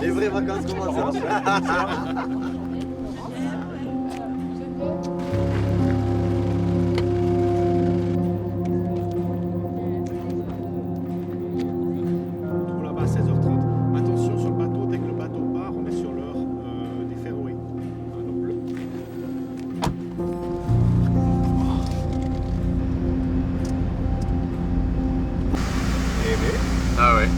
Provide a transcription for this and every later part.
Les vraies vacances commencent. Là-bas à 16h30. Attention sur le bateau, dès que le bateau part, on est sur l'heure des Féroé. Ah ouais.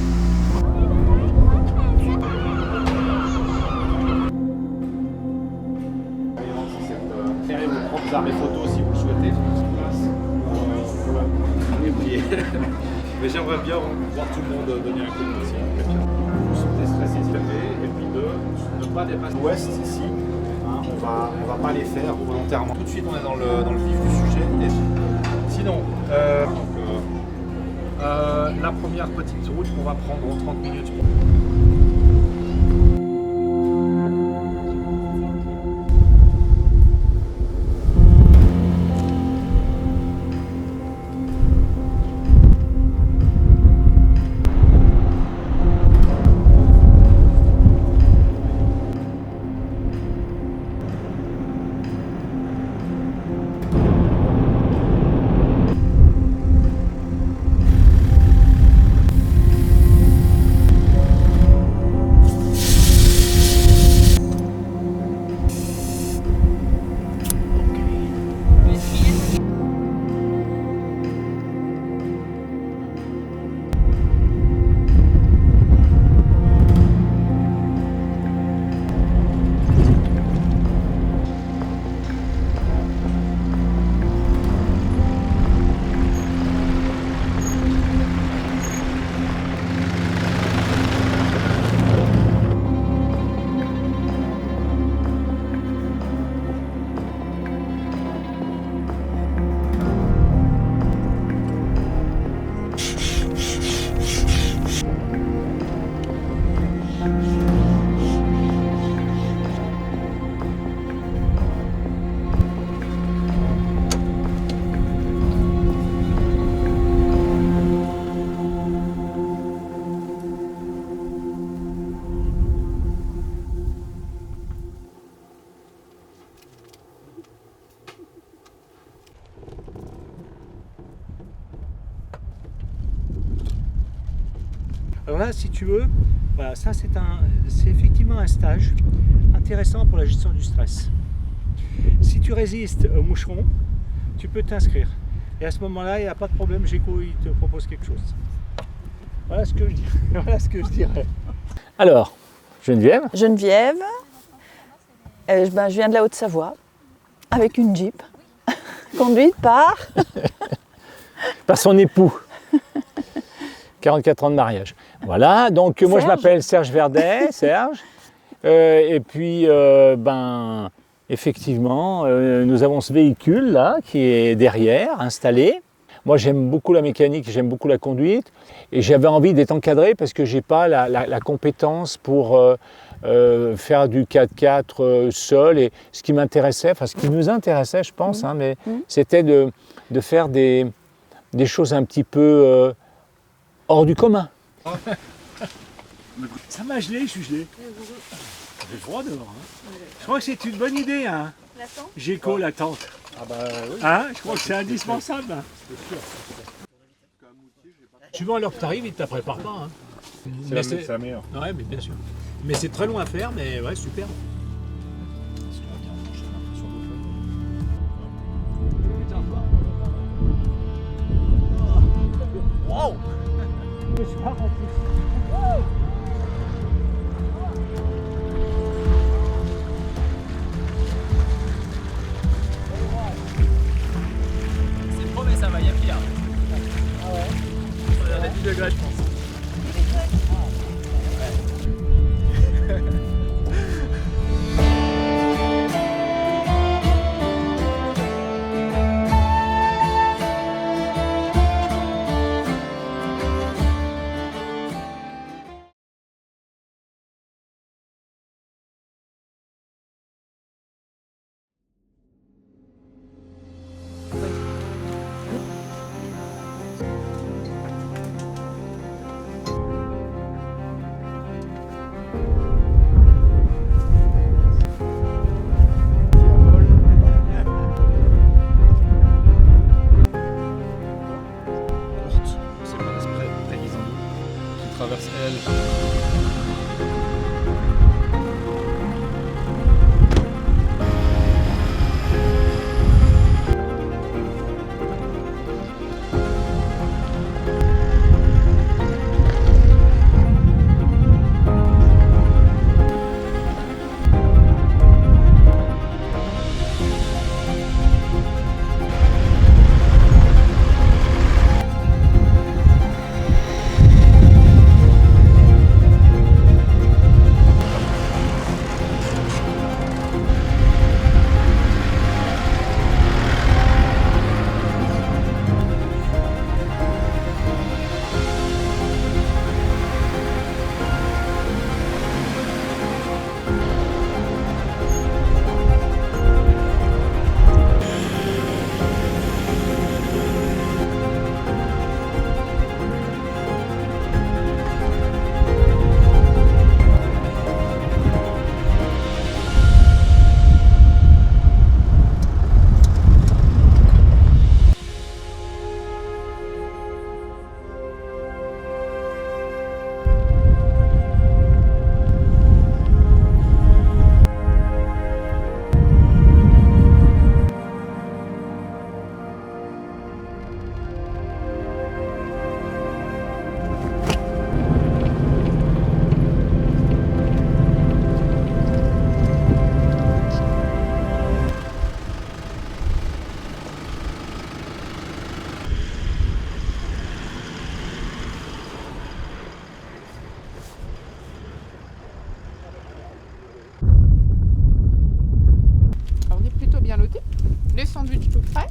Faire vos propres armes et photos si vous le souhaitez. Et puis, mais j'aimerais bien voir tout le monde donner un coup de main. Vous stressé, et puis ne pas dépasser l'ouest ici. Hein, on va pas les faire volontairement. Tout de suite, on est dans le vif du sujet. Et sinon, la première petite route qu'on va prendre en 30 minutes. Alors là, si tu veux, voilà, ça c'est effectivement un stage intéressant pour la gestion du stress. Si tu résistes au moucheron, tu peux t'inscrire. Et à ce moment-là, il n'y a pas de problème, Géco il te propose quelque chose. Voilà ce que je dirais. Voilà ce que je dirais. Alors, Geneviève? Geneviève, je viens de la Haute-Savoie avec une Jeep conduite par son époux. 44 ans de mariage. Voilà, donc moi je m'appelle Serge Verdet, Serge. Et puis, effectivement, nous avons ce véhicule là qui est derrière, installé. Moi j'aime beaucoup la mécanique, j'aime beaucoup la conduite. Et j'avais envie d'être encadré parce que je n'ai pas la compétence pour faire du 4x4 seul. Et ce qui m'intéressait, enfin ce qui nous intéressait je pense, c'était de faire des choses un petit peu hors du commun. Ça m'a gelé, je suis gelé. J'ai froid dehors. Hein. Je crois que c'est une bonne idée, hein. Géco, la tente. Ah bah oui. Hein, je crois que c'est indispensable. C'est sûr. Suivant l'heure que tu arrives, ils ne te préparent pas. Hein. C'est la meilleure. Ouais, mais bien sûr. Mais c'est très long à faire, mais ouais, super. Wow! Le soir en plus. C'est trop, mais ça va, il y a pire. Ah ouais. On est à 10 degrés, je pense. naturel. On est plutôt bien lotis. Les sandwichs tout frais,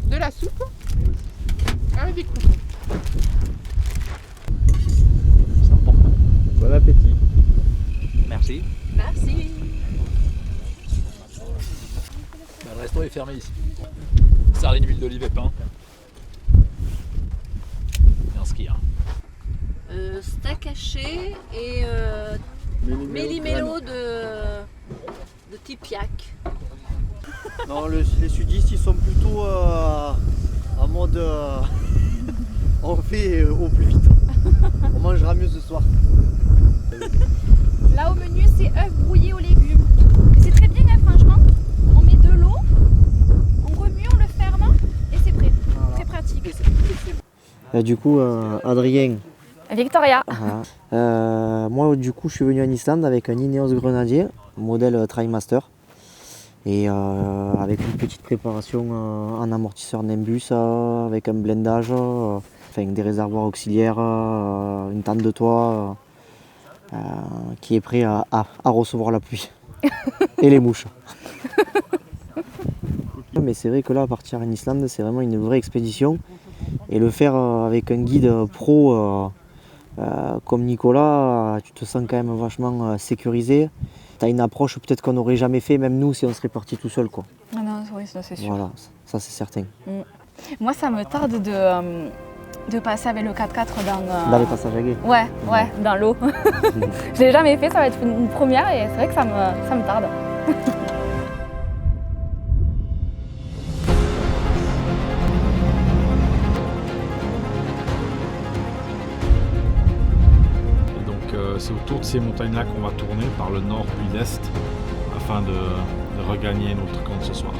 de la soupe avec des croutons. Bon appétit. Merci. Merci. Bah, le resto est fermé ici. Sardines, huile d'olive et pain. Et un skier. Steak haché et méli-mélo de tipiac. Non, les sudistes, ils sont plutôt en mode on fait au plus vite. On mangera mieux ce soir. Là au menu c'est œufs brouillés aux légumes. Et c'est très bien hein, franchement. On met de l'eau, on remue, on le ferme et c'est prêt. C'est pratique. Du coup, Adrien, Victoria. moi du coup je suis venu en Islande avec un Ineos Grenadier, modèle TriMaster. Et avec une petite préparation en amortisseur Nimbus, avec un blindage, des réservoirs auxiliaires, une tente de toit qui est prêt à recevoir la pluie et les mouches. Mais c'est vrai que là, partir en Islande, c'est vraiment une vraie expédition. Et le faire avec un guide pro comme Nicolas, tu te sens quand même vachement sécurisé. Tu as une approche peut-être qu'on n'aurait jamais fait, même nous, si on serait parti tout seul, quoi. Ah non, oui, ça c'est sûr. Voilà, ça c'est certain. Moi ça me tarde de passer avec le 4x4 Dans les passages à gué. Ouais, dans l'eau. Je l'ai jamais fait, ça va être une première et c'est vrai que ça me tarde. C'est autour de ces montagnes-là qu'on va tourner par le nord puis l'est afin de regagner notre camp de ce soir.